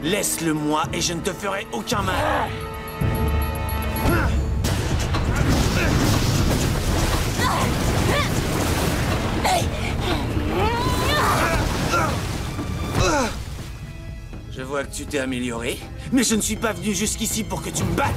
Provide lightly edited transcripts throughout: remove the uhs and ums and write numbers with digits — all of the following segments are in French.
Laisse-le moi et je ne te ferai aucun mal. Je vois que tu t'es amélioré, mais je ne suis pas venu jusqu'ici pour que tu me battes.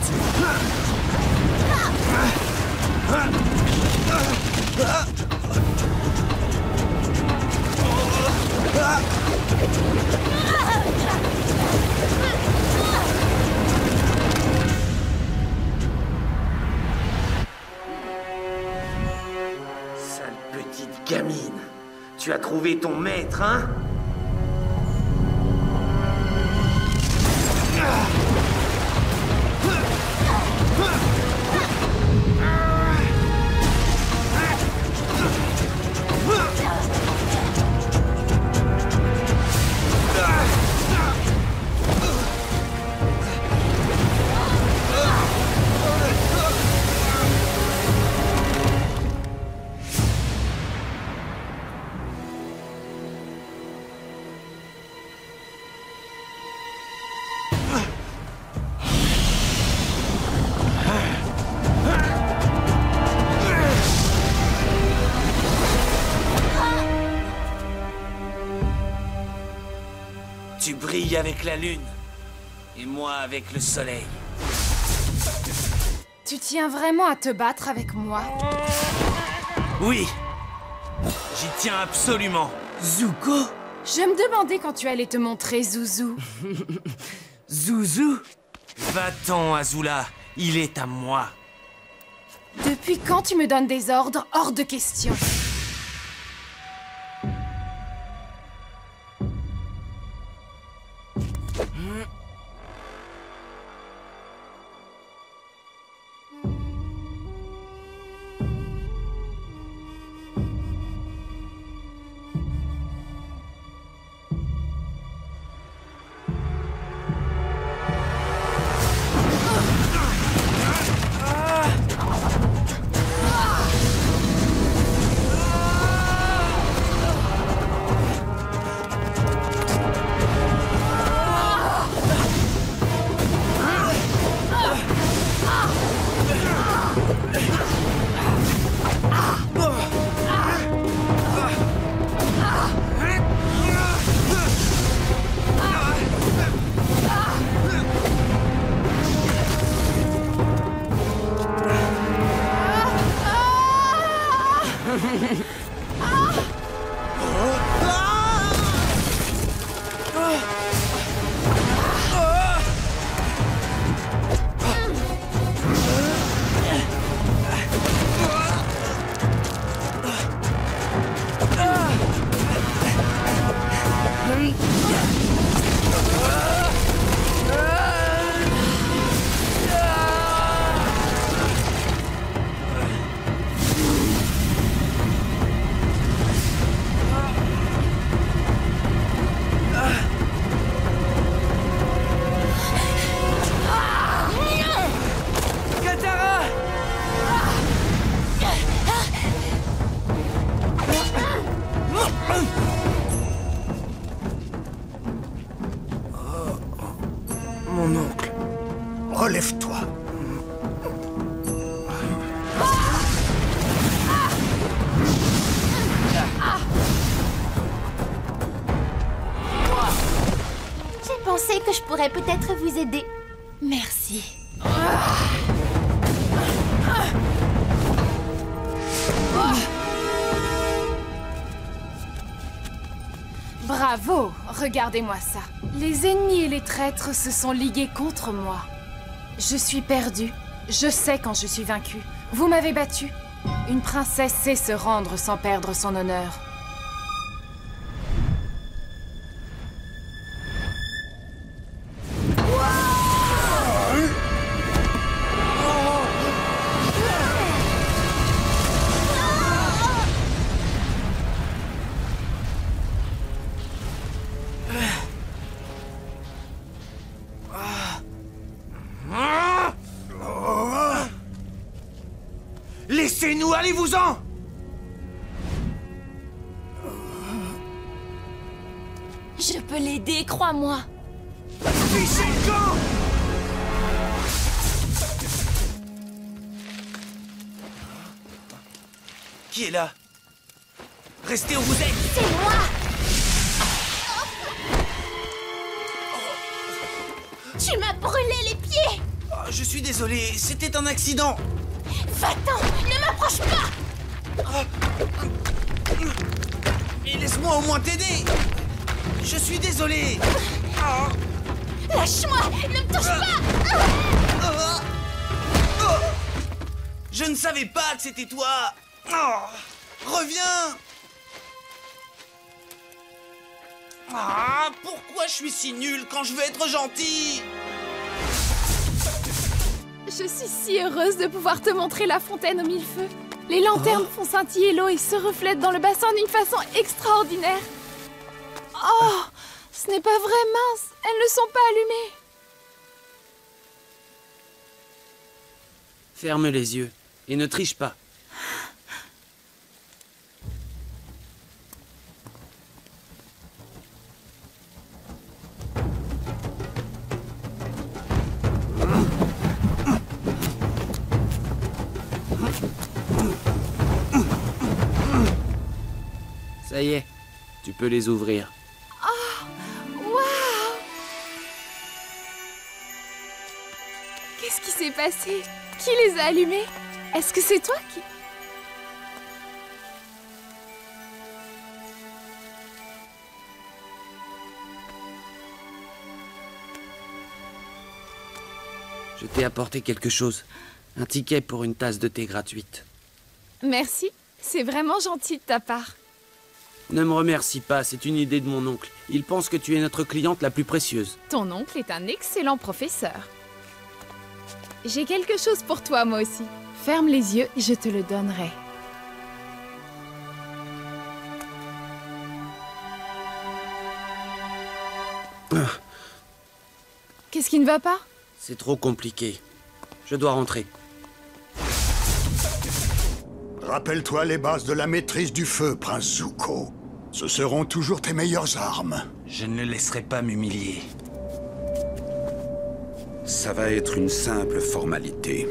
Sale petite gamine. Tu as trouvé ton maître, hein? Tu brilles avec la lune, et moi avec le soleil. Tu tiens vraiment à te battre avec moi? Oui, j'y tiens absolument. Zuko? Je me demandais quand tu allais te montrer, Zouzou. Zouzou? Va-t'en, Azula, il est à moi. Depuis quand tu me donnes des ordres hors de question? Mon oncle, relève-toi. J'ai pensé que je pourrais peut-être vous aider. Merci. Bravo! Regardez-moi ça. Les ennemis et les traîtres se sont ligués contre moi. Je suis perdue. Je sais quand je suis vaincue. Vous m'avez battue. Une princesse sait se rendre sans perdre son honneur. Laissez-nous, allez-vous-en! Je peux l'aider, crois-moi. c'est le camp! Qui est là? Restez où vous êtes! C'est moi! Tu m'as brûlé les pieds! Oh, je suis désolé, c'était un accident! Va-t'en! Ne m'approche pas! Mais laisse-moi au moins t'aider! Je suis désolé! Oh. Lâche-moi! Ne me touche pas! Je ne savais pas que c'était toi! Reviens! Pourquoi je suis si nul quand je veux être gentil? Je suis si heureuse de pouvoir te montrer la fontaine aux mille feux. Les lanternes font scintiller l'eau et se reflètent dans le bassin d'une façon extraordinaire. Oh, ce n'est pas vrai, mince. Elles ne sont pas allumées. Ferme les yeux et ne triche pas. Ça y est, tu peux les ouvrir. Waouh! Qu'est-ce qui s'est passé? Qui les a allumés? Est-ce que c'est toi qui... Je t'ai apporté quelque chose. Un ticket pour une tasse de thé gratuite. Merci, c'est vraiment gentil de ta part. Ne me remercie pas, c'est une idée de mon oncle. Il pense que tu es notre cliente la plus précieuse. Ton oncle est un excellent professeur. J'ai quelque chose pour toi, moi aussi. Ferme les yeux, je te le donnerai. Qu'est-ce qui ne va pas? C'est trop compliqué. Je dois rentrer. Rappelle-toi les bases de la maîtrise du feu, Prince Zuko. Ce seront toujours tes meilleures armes. Je ne le laisserai pas m'humilier. Ça va être une simple formalité.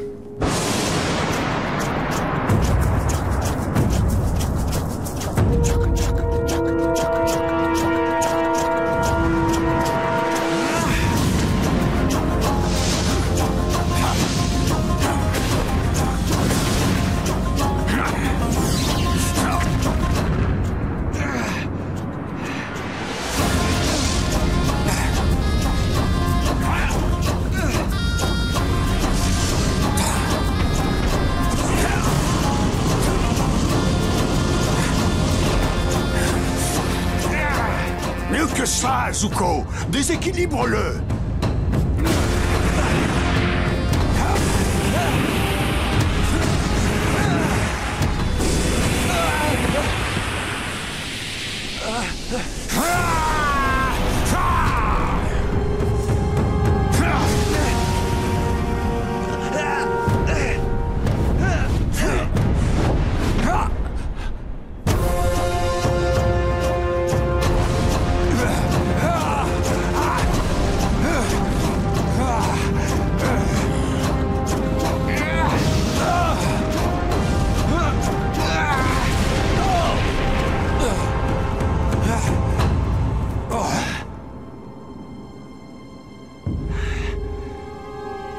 Mieux que ça, Zuko! Déséquilibre-le!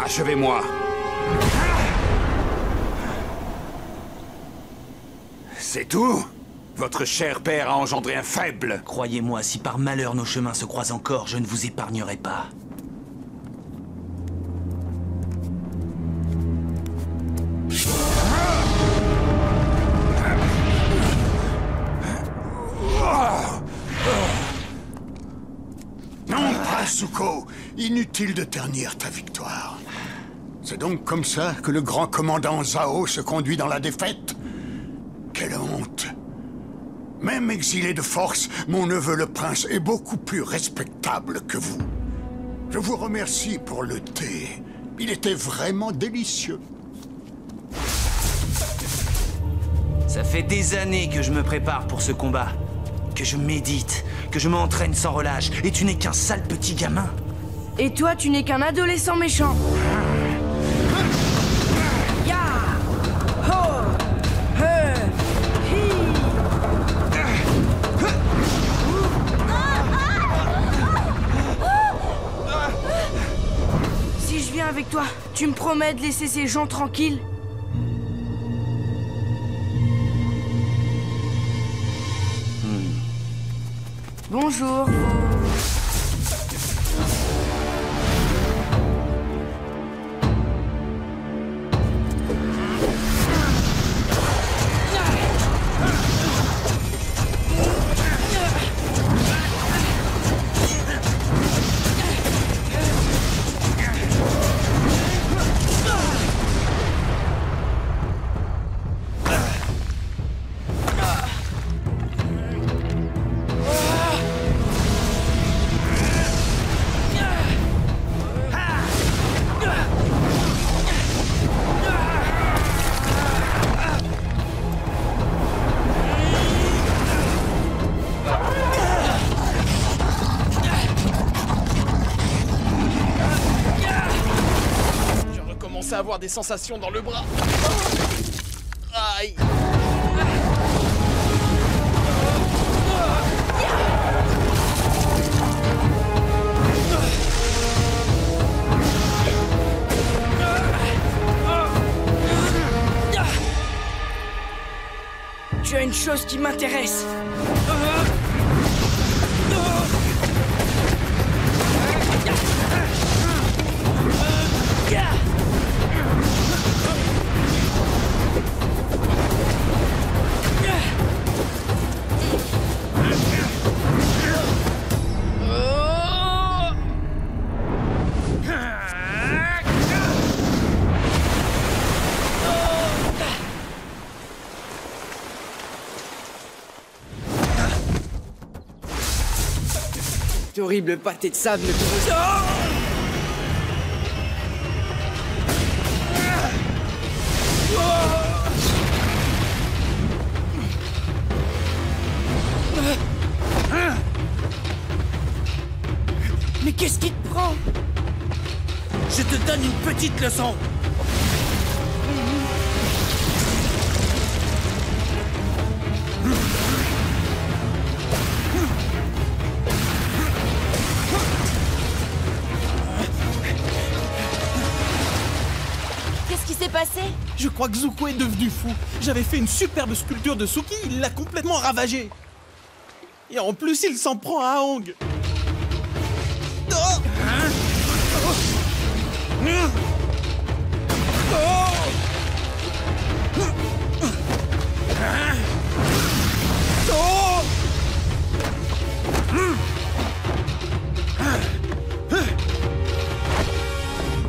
Achevez-moi. C'est tout? Votre cher père a engendré un faible. Croyez-moi, si par malheur nos chemins se croisent encore, je ne vous épargnerai pas. Non, Prince Zuko, inutile de ternir ta victoire. C'est donc comme ça que le grand commandant Zhao se conduit dans la défaite? Quelle honte! Même exilé de force, mon neveu le prince est beaucoup plus respectable que vous. Je vous remercie pour le thé. Il était vraiment délicieux. Ça fait des années que je me prépare pour ce combat. Que je médite, que je m'entraîne sans relâche. Et tu n'es qu'un sale petit gamin. Et toi, tu n'es qu'un adolescent méchant. Ya! Ho! He! Hi! Si je viens avec toi, tu me promets de laisser ces gens tranquilles? Bonjour. À avoir des sensations dans le bras. Aïe. Tu as une chose qui m'intéresse. Horrible pâté de sable que vous... Mais qu'est-ce qui te prend? Je te donne une petite leçon. Qu'est-ce qui s'est passé? Je crois que Zuko est devenu fou. J'avais fait une superbe sculpture de Suki, il l'a complètement ravagée. Et en plus, il s'en prend à Aang. Oh!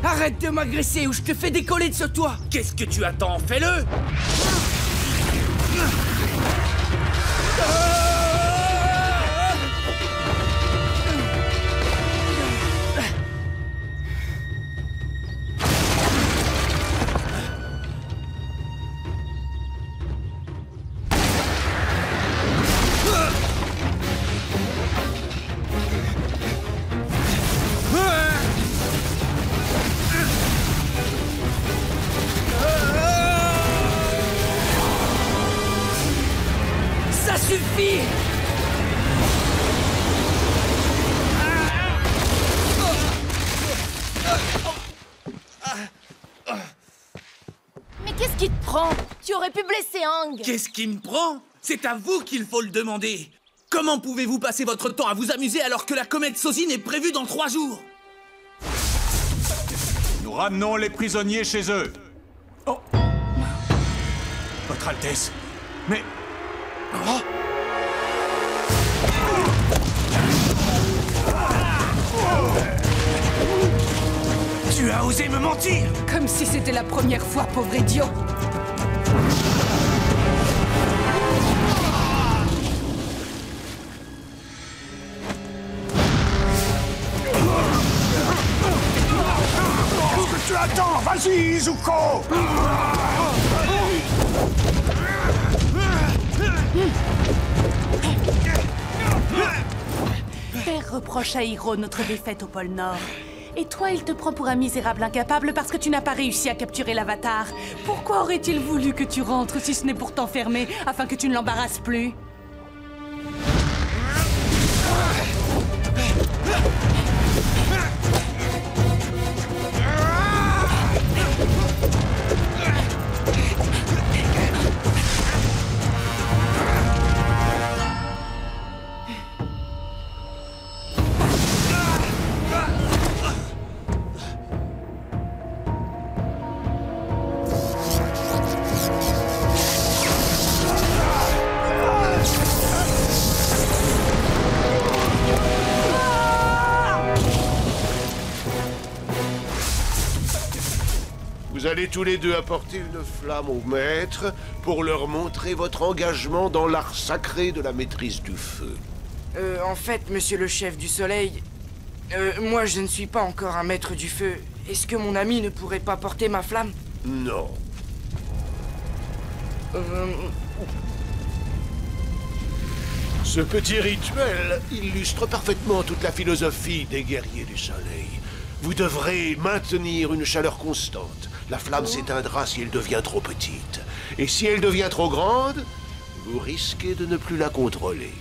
Arrête de m'agresser ou je te fais décoller de ce toit. Qu'est-ce que tu attends? Fais-le! Ça suffit! Mais qu'est-ce qui te prend? Tu aurais pu blesser Aang. Qu'est-ce qui me prend? C'est à vous qu'il faut le demander. Comment pouvez-vous passer votre temps à vous amuser alors que la comète Sozin est prévue dans 3 jours? Nous ramenons les prisonniers chez eux. Oh. Votre Altesse. Mais... Oh. Tu as osé me mentir! Comme si c'était la première fois, pauvre idiot. Qu'est-ce que tu attends? Vas-y, Zuko! Père reproche à Iroh notre défaite au pôle Nord. Et toi, il te prend pour un misérable incapable parce que tu n'as pas réussi à capturer l'avatar. Pourquoi aurait-il voulu que tu rentres si ce n'est pour t'enfermer, afin que tu ne l'embarrasses plus? Vous allez tous les deux apporter une flamme au maître pour leur montrer votre engagement dans l'art sacré de la maîtrise du feu. En fait, monsieur le chef du soleil, moi je ne suis pas encore un maître du feu. Est-ce que mon ami ne pourrait pas porter ma flamme? Non. Ce petit rituel illustre parfaitement toute la philosophie des guerriers du soleil. Vous devrez maintenir une chaleur constante. La flamme s'éteindra si elle devient trop petite. Et si elle devient trop grande, vous risquez de ne plus la contrôler.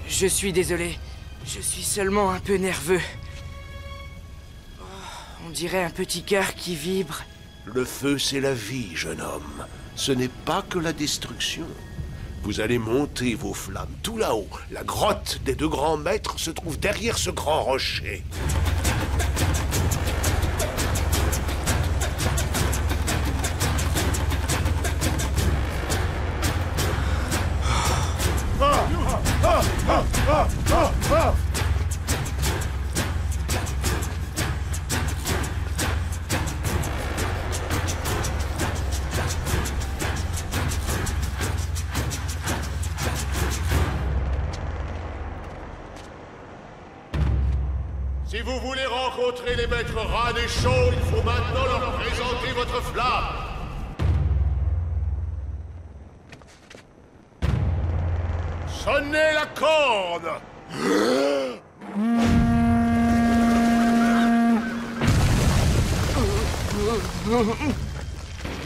Je suis désolé. Je suis seulement un peu nerveux. Oh, on dirait un petit cœur qui vibre. Le feu, c'est la vie, jeune homme. Ce n'est pas que la destruction. Vous allez monter vos flammes tout là-haut. La grotte des deux grands maîtres se trouve derrière ce grand rocher. Si vous voulez rencontrer les maîtres rats des chauds, il faut maintenant leur présenter votre flamme. Sonnez la corne!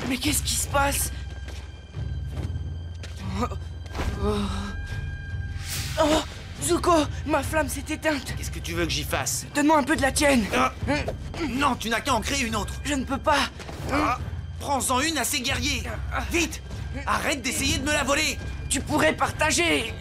Mais qu'est-ce qui se passe? Oh, Zuko, ma flamme s'est éteinte. Qu'est-ce que tu veux que j'y fasse? Donne-moi un peu de la tienne. Non, tu n'as qu'à en créer une autre. Je ne peux pas. Prends-en une à ces guerriers. Vite! Arrête d'essayer de me la voler. Tu pourrais partager.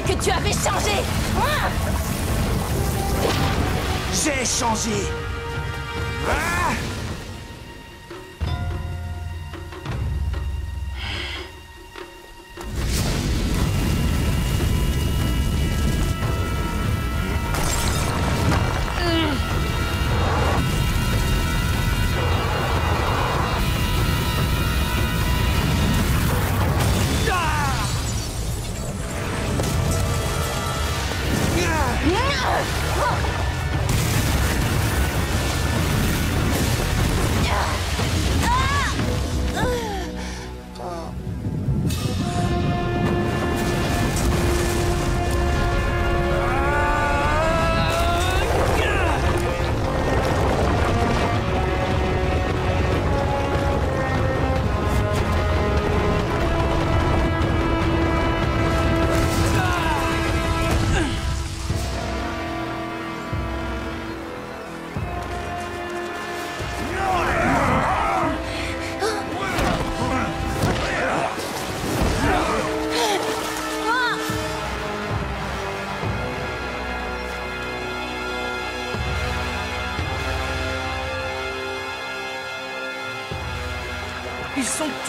Que tu avais changé. J'ai changé.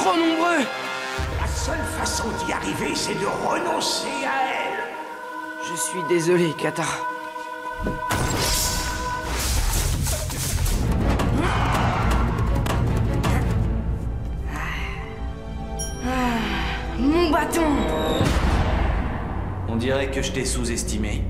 trop nombreux. La seule façon d'y arriver, c'est de renoncer à elle. Je suis désolé, Kata. Mon bâton! On dirait que je t'ai sous-estimé.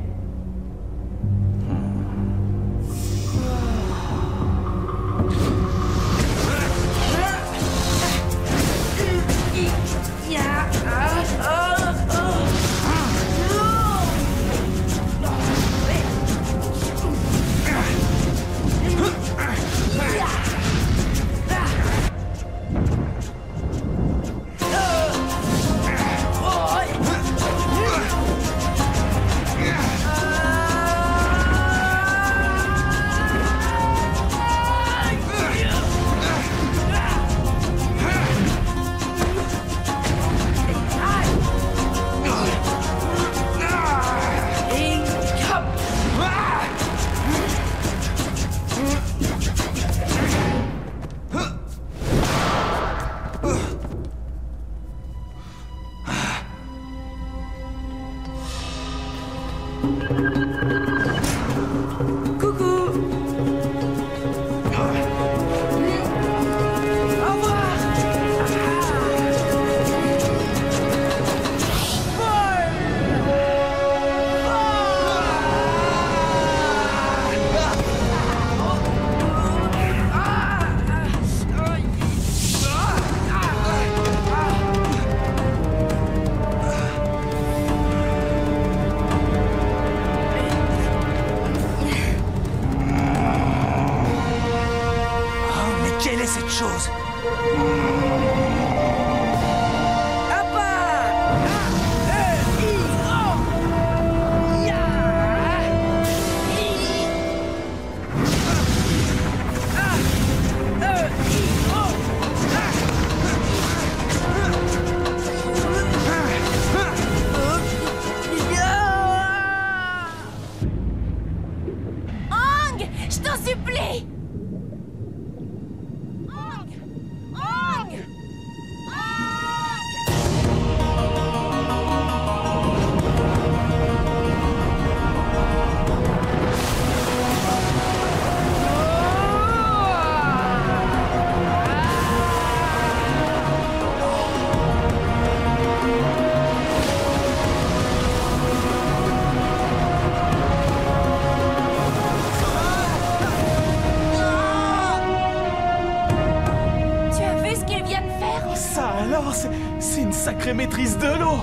C'est une sacrée maîtrise de l'eau.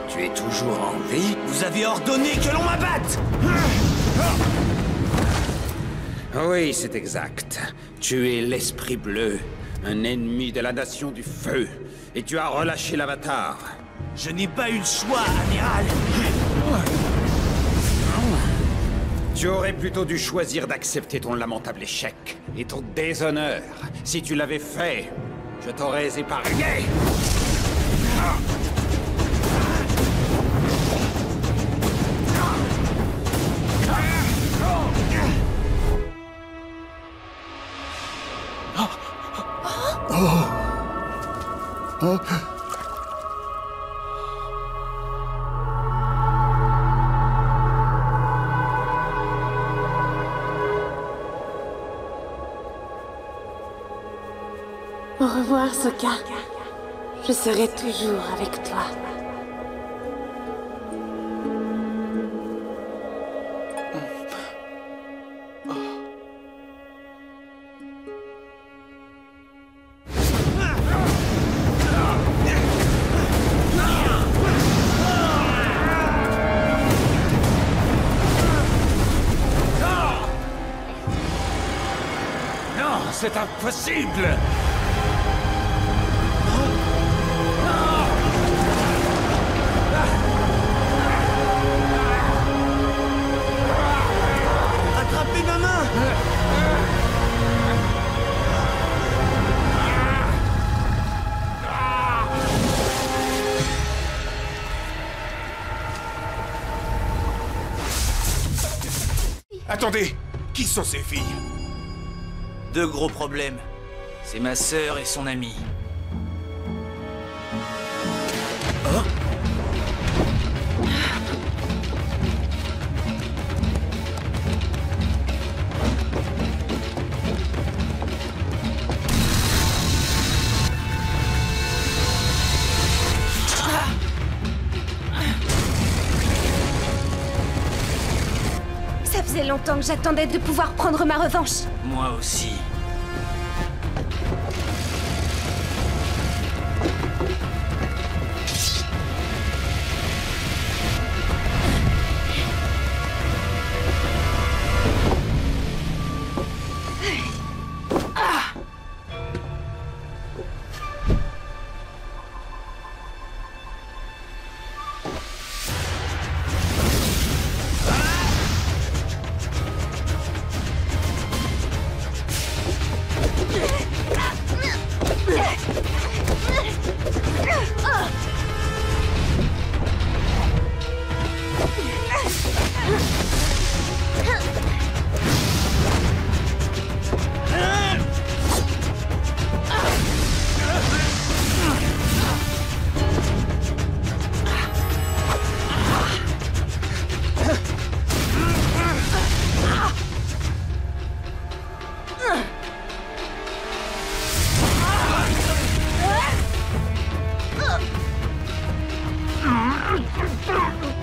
Tu es toujours en vie? Vous avez ordonné que l'on m'abatte! Oui, c'est exact. Tu es l'Esprit Bleu, un ennemi de la Nation du Feu. Et tu as relâché l'Avatar. Je n'ai pas eu le choix, amiral. Tu aurais plutôt dû choisir d'accepter ton lamentable échec et ton déshonneur. Si tu l'avais fait, je t'aurais épargné. Au revoir, Sokka. Je serai toujours avec toi. Non, c'est impossible! Attrapez ma main! Attendez, qui sont ces filles? Deux gros problèmes. C'est ma sœur et son amie. Oh? Ça faisait longtemps que j'attendais de pouvoir prendre ma revanche. Moi aussi.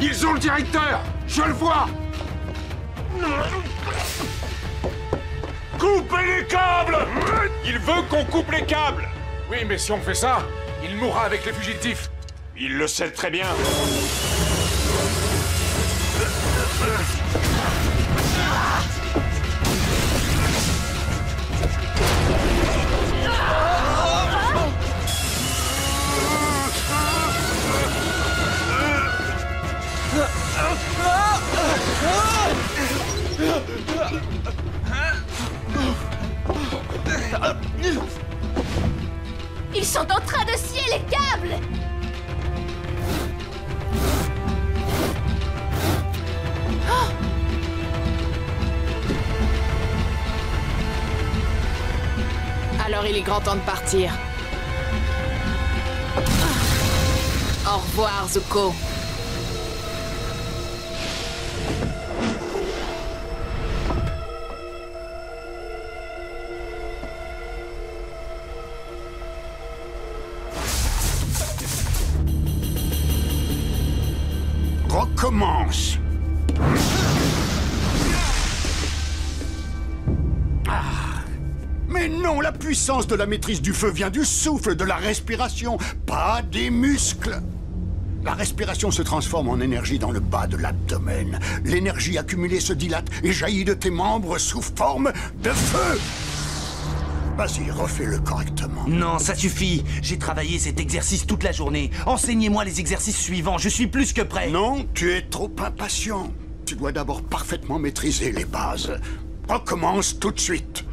Ils ont le directeur! Je le vois! Coupez les câbles! Il veut qu'on coupe les câbles! Oui, mais si on fait ça, il mourra avec les fugitifs. Il le sait très bien. Ils sont en train de scier les câbles! Alors il est grand temps de partir. Au revoir, Zuko. Recommence. Mais non, la puissance de la maîtrise du feu vient du souffle, de la respiration, pas des muscles. La respiration se transforme en énergie dans le bas de l'abdomen. L'énergie accumulée se dilate et jaillit de tes membres sous forme de feu. Vas-y, refais-le correctement. Non, ça suffit. J'ai travaillé cet exercice toute la journée. Enseignez-moi les exercices suivants, je suis plus que prêt. Non, tu es trop impatient. Tu dois d'abord parfaitement maîtriser les bases. Recommence tout de suite.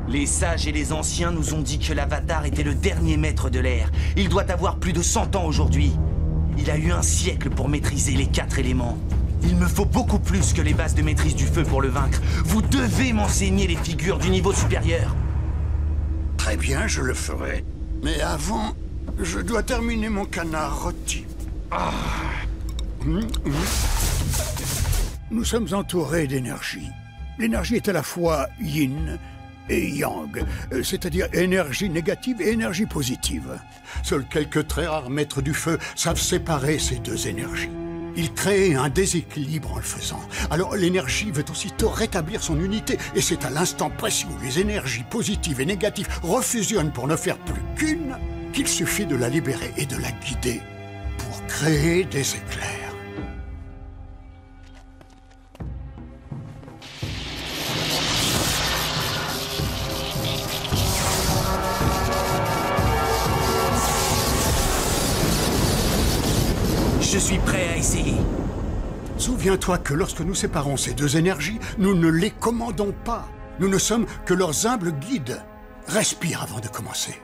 Les sages et les anciens nous ont dit que l'Avatar était le dernier maître de l'air. Il doit avoir plus de 100 ans aujourd'hui. Il a eu un siècle pour maîtriser les 4 éléments. Il me faut beaucoup plus que les bases de maîtrise du feu pour le vaincre. Vous devez m'enseigner les figures du niveau supérieur. Très bien, je le ferai. Mais avant, je dois terminer mon canard rôti. Nous sommes entourés d'énergie. L'énergie est à la fois yin et yang, c'est-à-dire énergie négative et énergie positive. Seuls quelques très rares maîtres du feu savent séparer ces deux énergies. Ils créent un déséquilibre en le faisant. Alors l'énergie veut aussitôt rétablir son unité, et c'est à l'instant précis où les énergies positives et négatives refusionnent pour ne faire plus qu'une, qu'il suffit de la libérer et de la guider pour créer des éclairs. Je suis prêt à essayer. Souviens-toi que lorsque nous séparons ces deux énergies, nous ne les commandons pas. Nous ne sommes que leurs humbles guides. Respire avant de commencer.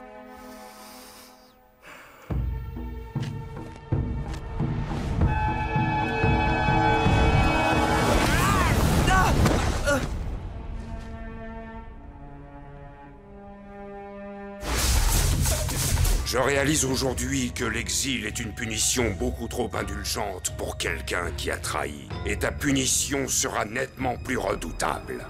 Je réalise aujourd'hui que l'exil est une punition beaucoup trop indulgente pour quelqu'un qui a trahi. Et ta punition sera nettement plus redoutable.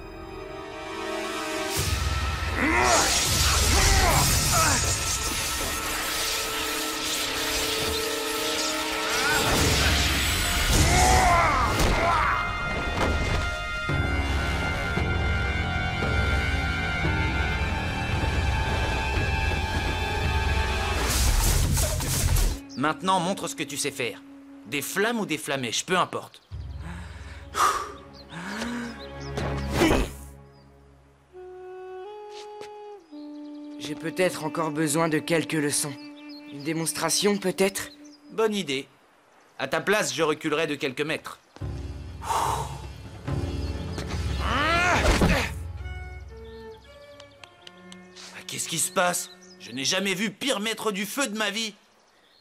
Maintenant, montre ce que tu sais faire. Des flammes ou des flamèches, peu importe. J'ai peut-être encore besoin de quelques leçons. Une démonstration, peut-être? Bonne idée. À ta place, je reculerai de quelques mètres. Qu'est-ce qui se passe? Je n'ai jamais vu pire maître du feu de ma vie.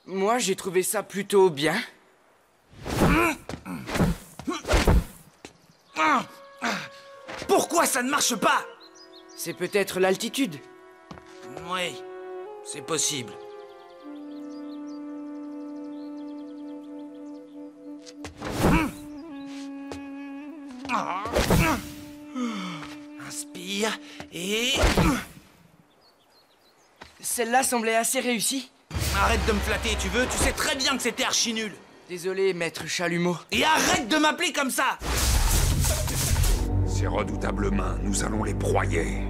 Moi, j'ai trouvé ça plutôt bien. Pourquoi ça ne marche pas? C'est peut-être l'altitude. Oui, c'est possible. Inspire et... Celle-là semblait assez réussie. Arrête de me flatter, tu veux? Tu sais très bien que c'était archi nul. Désolé, maître Chalumeau. Et arrête de m'appeler comme ça! Ces redoutables mains, nous allons les broyer.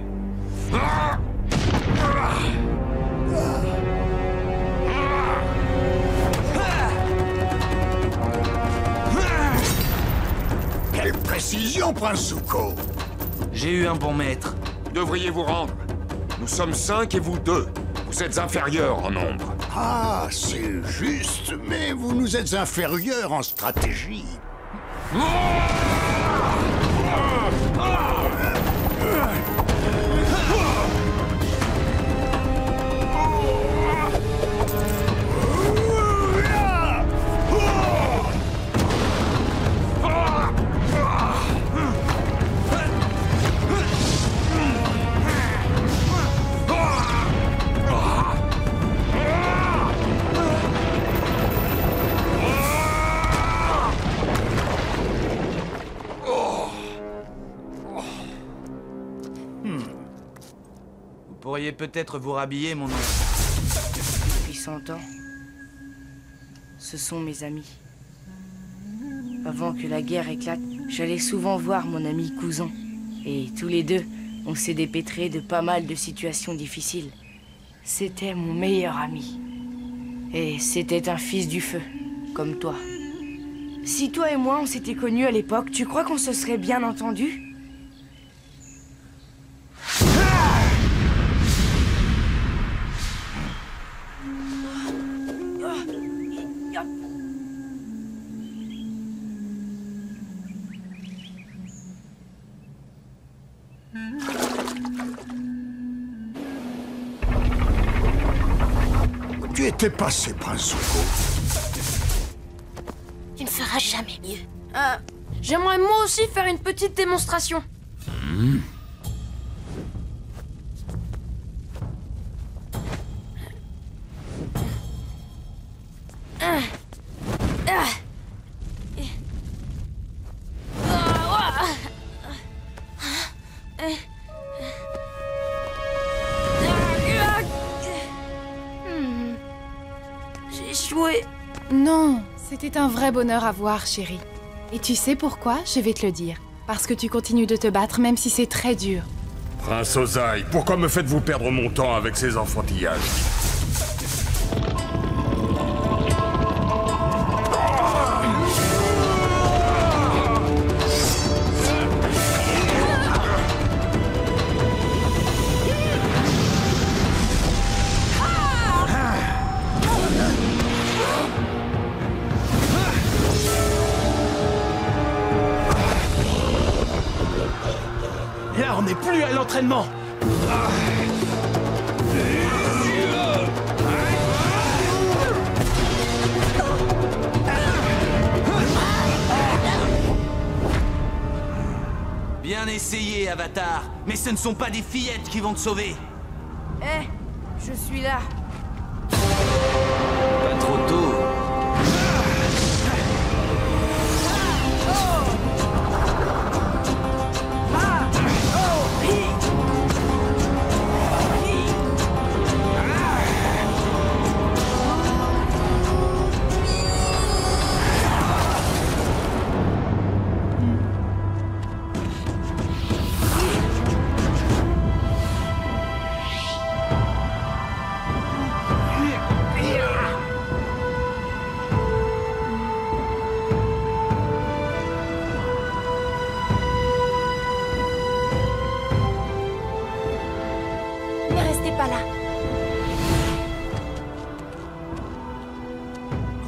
Quelle précision, Prince Zuko! J'ai eu un bon maître. Devriez vous rendre. Nous sommes 5 et vous 2. Vous êtes inférieurs en nombre. Ah, c'est juste, mais vous nous êtes inférieurs en stratégie. Vous pourriez peut-être vous rhabiller, mon oncle. Depuis 100 ans, ce sont mes amis. Avant que la guerre éclate, j'allais souvent voir mon ami Cousin. Et tous les deux, on s'est dépêtrés de pas mal de situations difficiles. C'était mon meilleur ami. Et c'était un fils du feu, comme toi. Si toi et moi, on s'était connus à l'époque, tu crois qu'on se serait bien entendus ? Tu étais passé, Prince Zuko. Tu ne feras jamais mieux. J'aimerais moi aussi faire une petite démonstration. J'ai échoué. Non, c'était un vrai bonheur à voir, chérie. Et tu sais pourquoi? Je vais te le dire. Parce que tu continues de te battre même si c'est très dur. Prince Ozai, pourquoi me faites-vous perdre mon temps avec ces enfantillages? Là, on n'est plus à l'entraînement. Bien essayé, Avatar. Mais ce ne sont pas des fillettes qui vont te sauver. Je suis là.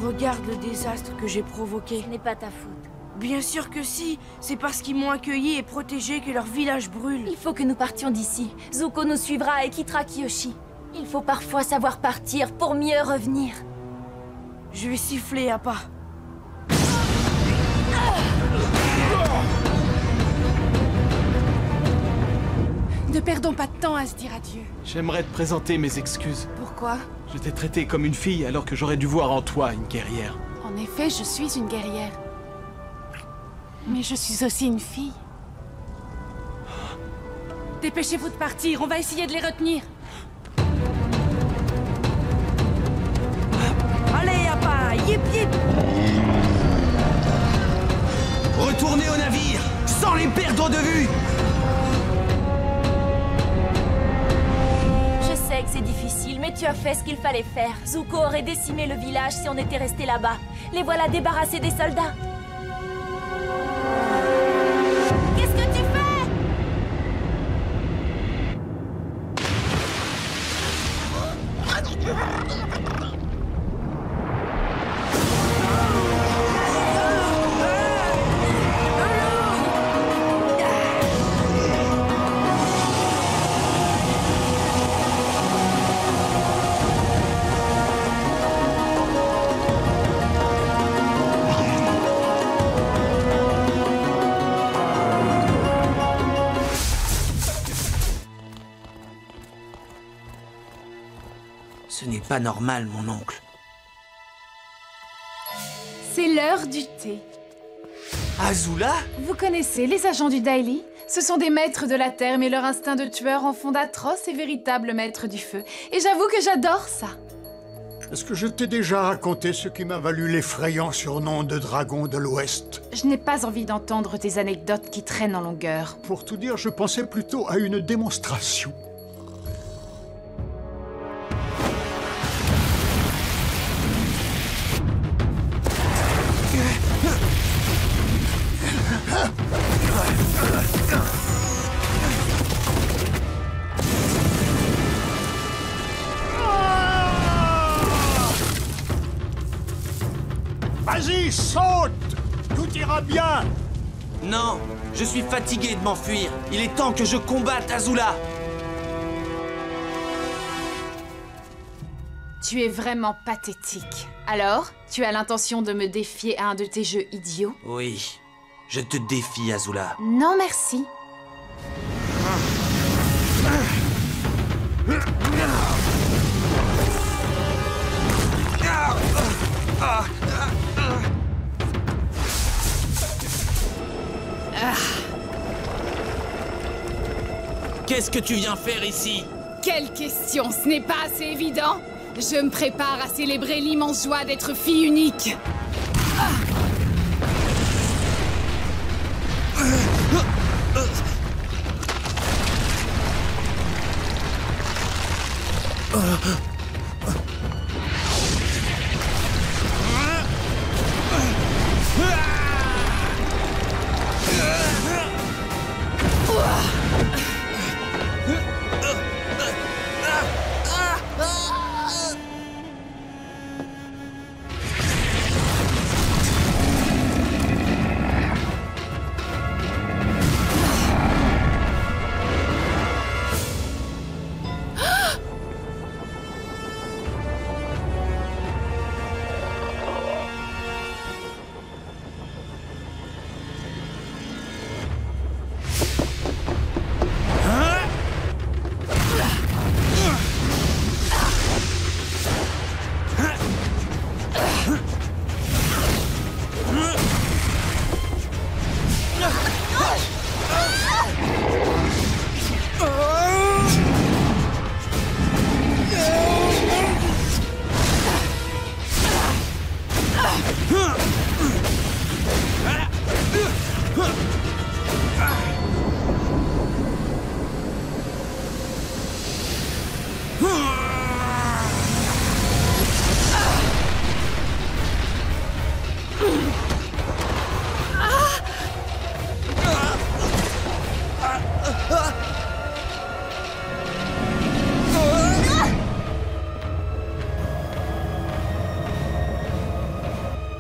Regarde le désastre que j'ai provoqué. Ce n'est pas ta faute. Bien sûr que si. C'est parce qu'ils m'ont accueilli et protégé que leur village brûle. Il faut que nous partions d'ici. Zuko nous suivra et quittera Kyoshi. Il faut parfois savoir partir pour mieux revenir. Je vais siffler à pas. Ne perdons pas de temps à se dire adieu. J'aimerais te présenter mes excuses. Pourquoi? Je t'ai traité comme une fille alors que j'aurais dû voir en toi une guerrière. En effet, je suis une guerrière. Mais je suis aussi une fille. Dépêchez-vous de partir, on va essayer de les retenir. Allez, Appa, yip yip! Retournez au navire, sans les perdre de vue! Je sais que c'est difficile, mais tu as fait ce qu'il fallait faire. Zuko aurait décimé le village si on était resté là-bas. Les voilà débarrassés des soldats. Qu'est-ce que tu fais? Ce n'est pas normal, mon oncle. C'est l'heure du thé. Azula? Vous connaissez les agents du Daily? Ce sont des maîtres de la terre, mais leur instinct de tueur en font d'atroces et véritables maîtres du feu. Et j'avoue que j'adore ça. Est-ce que je t'ai déjà raconté ce qui m'a valu l'effrayant surnom de dragon de l'Ouest? Je n'ai pas envie d'entendre des anecdotes qui traînent en longueur. Pour tout dire, je pensais plutôt à une démonstration. Vas-y, saute! Tout ira bien! Non, je suis fatigué de m'enfuir. Il est temps que je combatte Azula. Tu es vraiment pathétique. Alors, tu as l'intention de me défier à un de tes jeux idiots? Oui, je te défie, Azula. Non, merci. Qu'est-ce que tu viens faire ici? Quelle question, ce n'est pas assez évident? Je me prépare à célébrer l'immense joie d'être fille unique.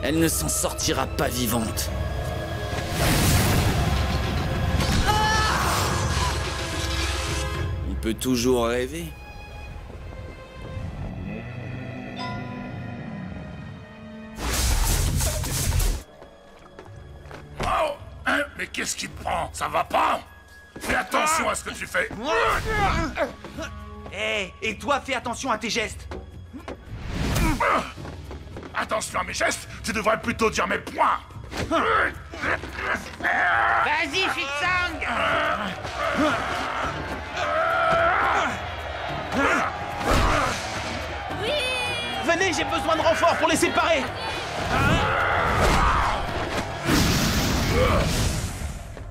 Elle ne s'en sortira pas vivante. On peut toujours rêver. Mais qu'est-ce qui te prend? Ça va pas? Fais attention à ce que tu fais. Hé, et toi, fais attention à tes gestes. Attention à mes gestes, tu devrais plutôt dire mes points. Vas-y, Fitsang! Venez, j'ai besoin de renfort pour les séparer.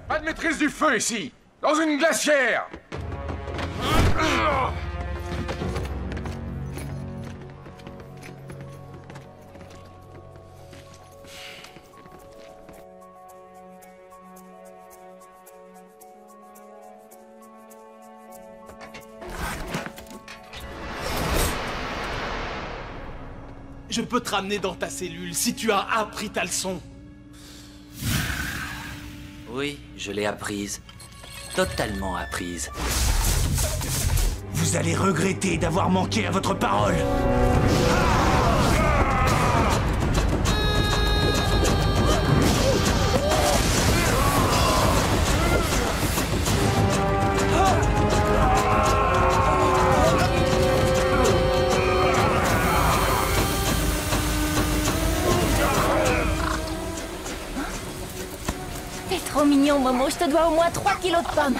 Pas de maîtrise du feu ici. Dans une glacière. Je peux te ramener dans ta cellule si tu as appris ta leçon. Oui, je l'ai apprise. Totalement apprise. Vous allez regretter d'avoir manqué à votre parole. T'es trop mignon, Momo. Je te dois au moins 3 kilos de pommes.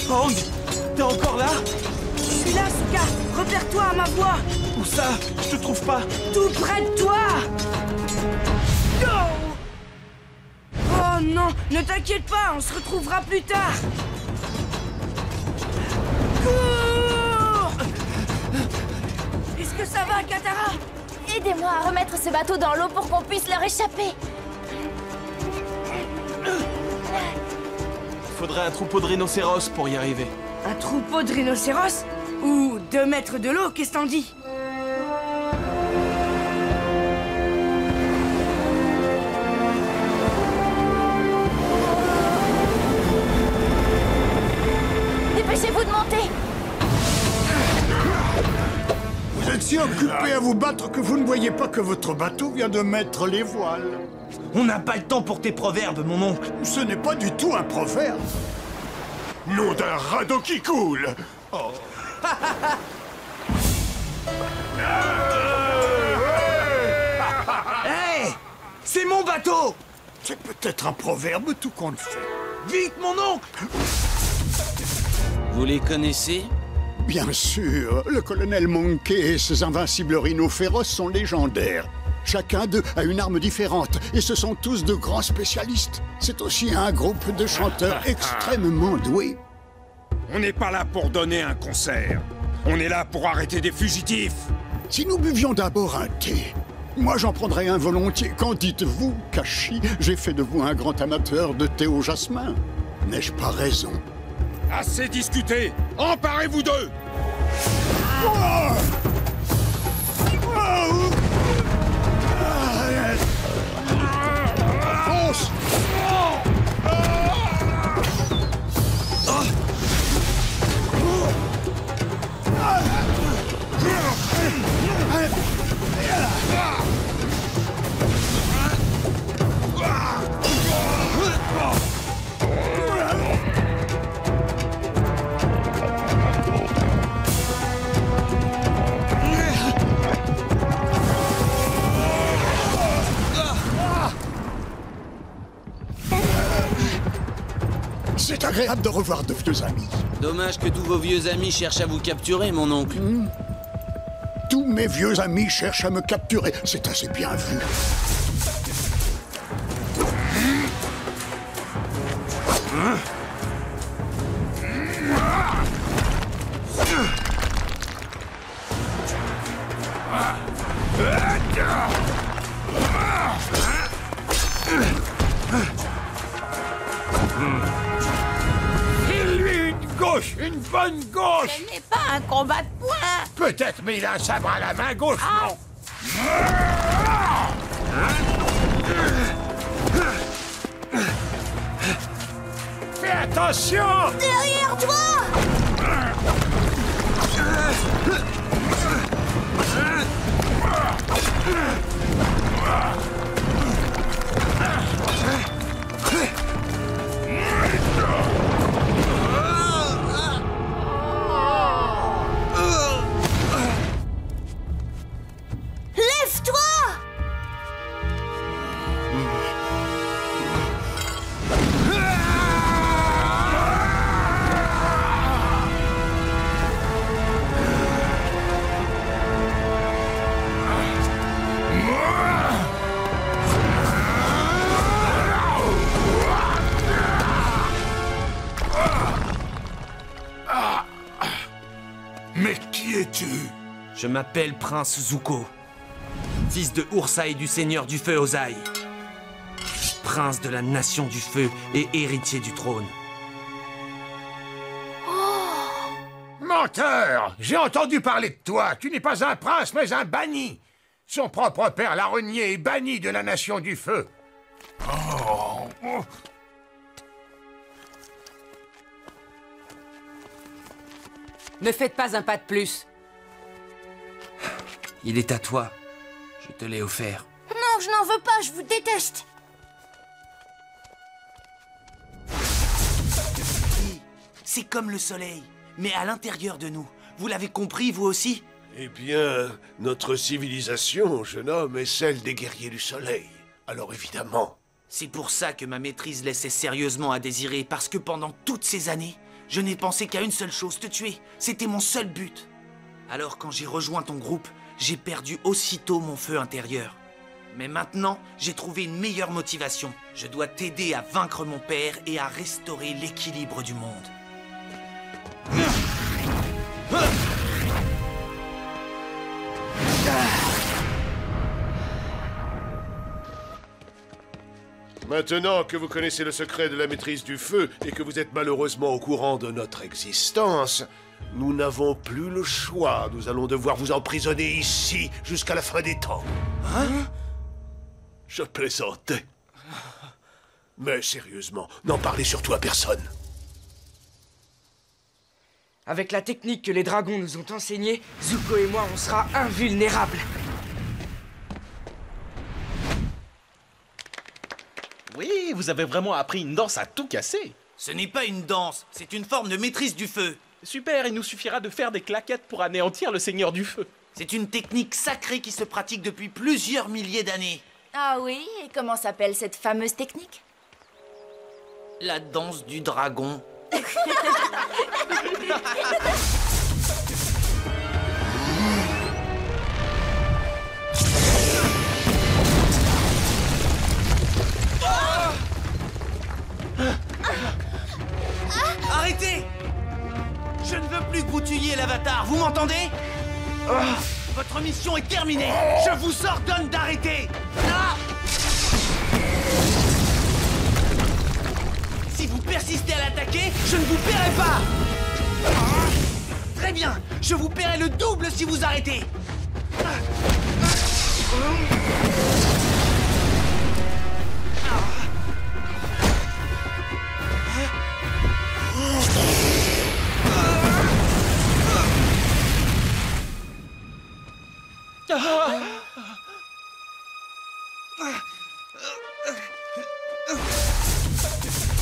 Aang, t'es encore là? Je suis là, Sokka. Repère-toi à ma voix. Où ça? Je te trouve pas. Tout près de toi. Oh non, ne t'inquiète pas, on se retrouvera plus tard. Cours! Est-ce que ça va, Katara? Aidez-moi à remettre ce bateau dans l'eau pour qu'on puisse leur échapper. Faudrait un troupeau de rhinocéros pour y arriver. Un troupeau de rhinocéros? Ou 2 mètres de l'eau, qu'est-ce que t'en dis? Dépêchez-vous de monter. Vous êtes si occupé à vous battre que vous ne voyez pas que votre bateau vient de mettre les voiles. On n'a pas le temps pour tes proverbes, mon oncle. Ce n'est pas du tout un proverbe. Nom d'un radeau qui coule. Oh. Hé! C'est mon bateau! C'est peut-être un proverbe tout compte fait. Vite, mon oncle! Vous les connaissez? Bien sûr, le colonel Monkey et ses invincibles rhinos féroces sont légendaires. Chacun d'eux a une arme différente, et ce sont tous de grands spécialistes. C'est aussi un groupe de chanteurs extrêmement doués. On n'est pas là pour donner un concert. On est là pour arrêter des fugitifs. Si nous buvions d'abord un thé, moi j'en prendrais un volontiers. Qu'en dites-vous, Kashi? J'ai fait de vous un grand amateur de thé au jasmin. N'ai-je pas raison? Assez discuté. Emparez-vous d'eux. Fonce! C'est agréable de revoir de vieux amis. Dommage que tous vos vieux amis cherchent à vous capturer, mon oncle. Tous mes vieux amis cherchent à me capturer. C'est assez bien vu. File-lui une gauche, une bonne gauche. Ce n'est pas un combat de poing. Peut-être, mais il a un sabre à la main gauche, non? Fais attention! Derrière toi! Lève-toi! Mais qui es-tu? Je m'appelle Prince Zuko, fils de Ursa et du seigneur du feu Ozai, prince de la nation du feu et héritier du trône. Menteur! J'ai entendu parler de toi. Tu n'es pas un prince, mais un banni. Son propre père l'a renié et banni de la nation du feu. Ne faites pas un pas de plus. Il est à toi. Je te l'ai offert. Non, je n'en veux pas, je vous déteste. C'est comme le soleil, mais à l'intérieur de nous. Vous l'avez compris, vous aussi? Eh bien, notre civilisation, jeune homme, est celle des guerriers du soleil. Alors évidemment... C'est pour ça que ma maîtrise laissait sérieusement à désirer, parce que pendant toutes ces années, je n'ai pensé qu'à une seule chose, te tuer. C'était mon seul but. Alors quand j'ai rejoint ton groupe, j'ai perdu aussitôt mon feu intérieur. Mais maintenant, j'ai trouvé une meilleure motivation. Je dois t'aider à vaincre mon père et à restaurer l'équilibre du monde. Maintenant que vous connaissez le secret de la maîtrise du feu et que vous êtes malheureusement au courant de notre existence, nous n'avons plus le choix. Nous allons devoir vous emprisonner ici jusqu'à la fin des temps. Hein? Je plaisantais. Mais sérieusement, n'en parlez surtout à personne. Avec la technique que les dragons nous ont enseignée, Zuko et moi, on sera invulnérables. Oui, vous avez vraiment appris une danse à tout casser. Ce n'est pas une danse, c'est une forme de maîtrise du feu. Super, il nous suffira de faire des claquettes pour anéantir le seigneur du feu. C'est une technique sacrée qui se pratique depuis plusieurs milliers d'années. Ah oui, et comment s'appelle cette fameuse technique? La danse du dragon. Arrêtez! Je ne veux plus que vous tuiez l'avatar, vous m'entendez? Votre mission est terminée! Je vous ordonne d'arrêter! Si vous persistez à l'attaquer, je ne vous paierai pas! Très bien! Je vous paierai le double si vous arrêtez!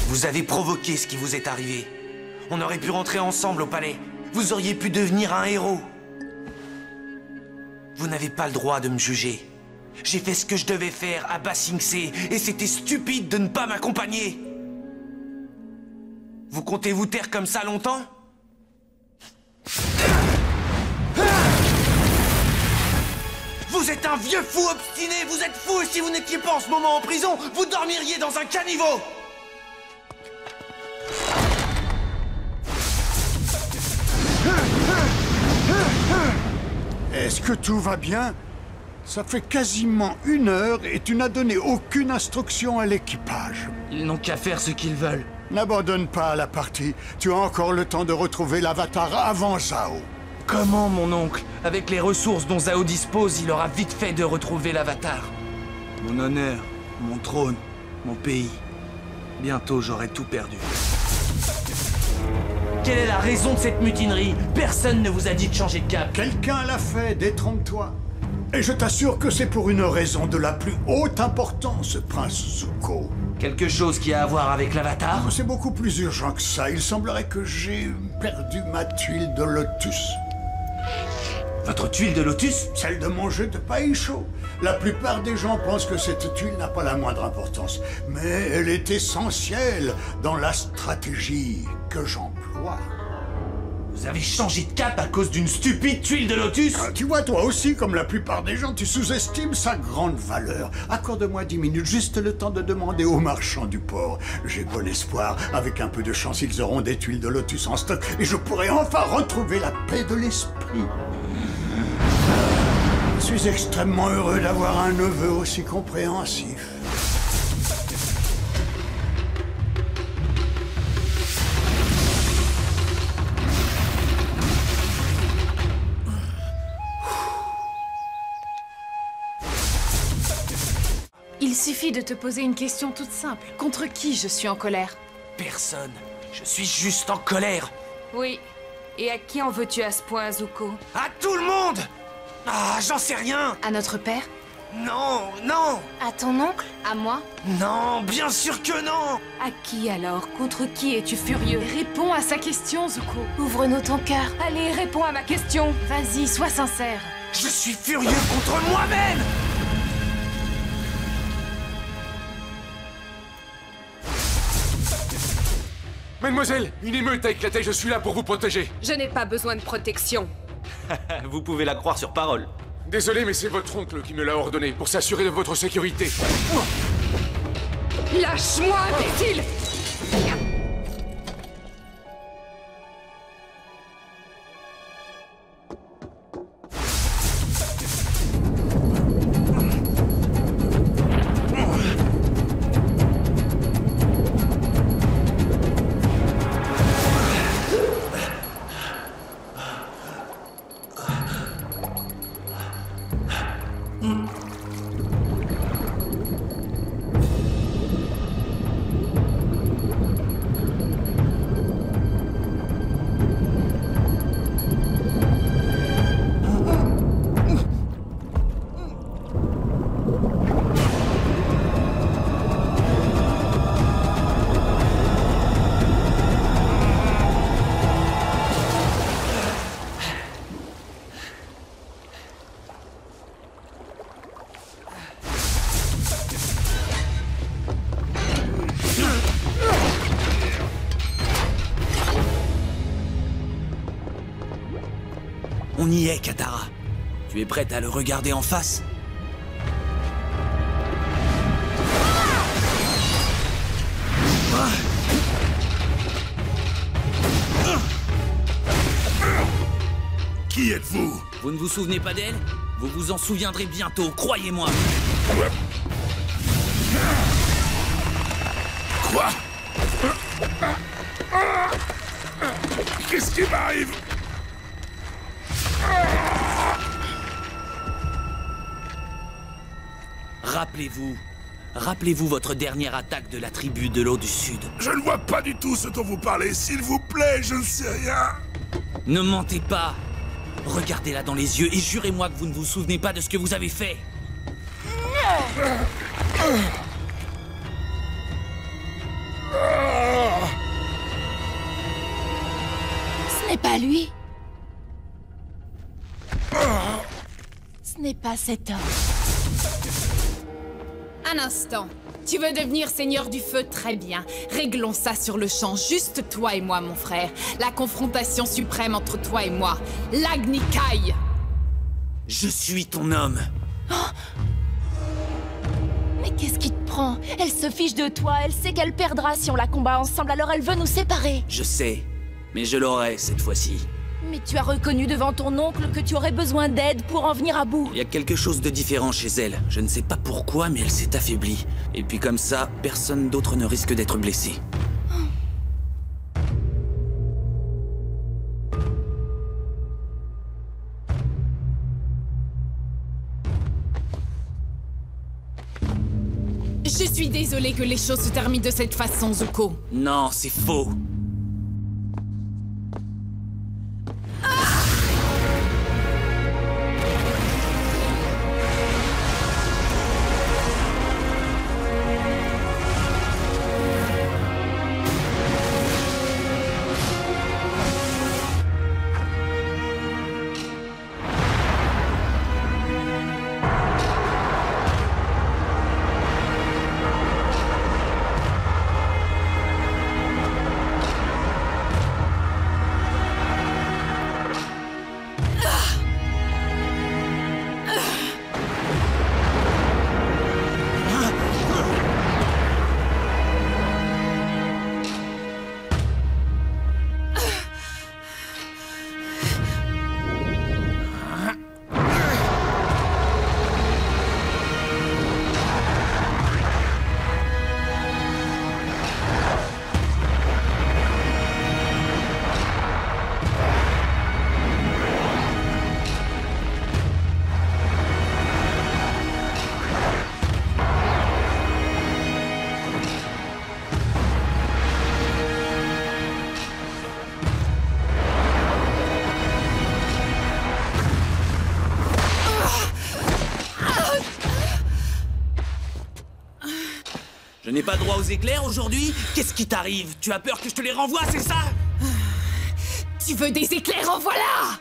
Vous avez provoqué ce qui vous est arrivé. On aurait pu rentrer ensemble au palais. Vous auriez pu devenir un héros. Vous n'avez pas le droit de me juger. J'ai fait ce que je devais faire à Ba Sing Se et c'était stupide de ne pas m'accompagner. Vous comptez vous taire comme ça longtemps? Vous êtes un vieux fou obstiné. Vous êtes fou et si vous n'étiez pas en ce moment en prison, vous dormiriez dans un caniveau. Est-ce que tout va bien? Ça fait quasiment 1 heure et tu n'as donné aucune instruction à l'équipage. Ils n'ont qu'à faire ce qu'ils veulent. N'abandonne pas la partie. Tu as encore le temps de retrouver l'avatar avant Zhao. Comment, mon oncle? Avec les ressources dont Zhao dispose, il aura vite fait de retrouver l'avatar. Mon honneur, mon trône, mon pays. Bientôt, j'aurai tout perdu. Quelle est la raison de cette mutinerie? Personne ne vous a dit de changer de cap. Quelqu'un l'a fait, détrompe-toi. Et je t'assure que c'est pour une raison de la plus haute importance, Prince Zuko. Quelque chose qui a à voir avec l'avatar? C'est beaucoup plus urgent que ça. Il semblerait que j'ai perdu ma tuile de lotus. Votre tuile de lotus? Celle de mon jeu de Paisho. La plupart des gens pensent que cette tuile n'a pas la moindre importance. Mais elle est essentielle dans la stratégie que j'emploie. Vous avez changé de cap à cause d'une stupide tuile de lotus? Tu vois, toi aussi, comme la plupart des gens, tu sous-estimes sa grande valeur. Accorde-moi 10 minutes, juste le temps de demander aux marchands du port. J'ai bon espoir. Avec un peu de chance, ils auront des tuiles de lotus en stock et je pourrai enfin retrouver la paix de l'esprit. Je suis extrêmement heureux d'avoir un neveu aussi compréhensif. Il suffit de te poser une question toute simple. Contre qui je suis en colère? Personne. Je suis juste en colère. Oui. Et à qui en veux-tu à ce point, Zuko? À tout le monde! Ah, j'en sais rien! À notre père? Non, non! À ton oncle? À moi? Non, bien sûr que non! À qui alors? Contre qui es-tu furieux? Réponds à sa question, Zuko. Ouvre-nous ton cœur. Allez, réponds à ma question. Vas-y, sois sincère. Je suis furieux contre moi-même! Mademoiselle, une émeute a éclaté, je suis là pour vous protéger. Je n'ai pas besoin de protection. Vous pouvez la croire sur parole. Désolé, mais c'est votre oncle qui me l'a ordonné pour s'assurer de votre sécurité. Lâche-moi, imbécile! On y est, Katara. Tu es prête à le regarder en face? Qui êtes-vous? Vous ne vous souvenez pas d'elle? Vous vous en souviendrez bientôt, croyez-moi. Quoi? Qu'est-ce qui m'arrive? Rappelez-vous votre dernière attaque de la tribu de l'eau du Sud. Je ne vois pas du tout ce dont vous parlez, s'il vous plaît, je ne sais rien. Ne mentez pas. Regardez-la dans les yeux et jurez-moi que vous ne vous souvenez pas de ce que vous avez fait. Ce n'est pas lui. Ce n'est pas cet homme. Un instant. Tu veux devenir seigneur du feu? Très bien. Réglons ça sur le champ, juste toi et moi, mon frère. La confrontation suprême entre toi et moi. l'Agni Kai. Je suis ton homme. Mais qu'est-ce qui te prend? Elle se fiche de toi, elle sait qu'elle perdra si on la combat ensemble, alors elle veut nous séparer. Je sais, mais je l'aurai cette fois-ci. Mais tu as reconnu devant ton oncle que tu aurais besoin d'aide pour en venir à bout. Il y a quelque chose de différent chez elle. Je ne sais pas pourquoi, mais elle s'est affaiblie. Et puis comme ça, personne d'autre ne risque d'être blessé. Je suis désolée que les choses se terminent de cette façon, Zuko. Non, c'est faux. Je n'ai pas droit aux éclairs aujourd'hui? Qu'est-ce qui t'arrive? Tu as peur que je te les renvoie, c'est ça? Tu veux des éclairs? En voilà!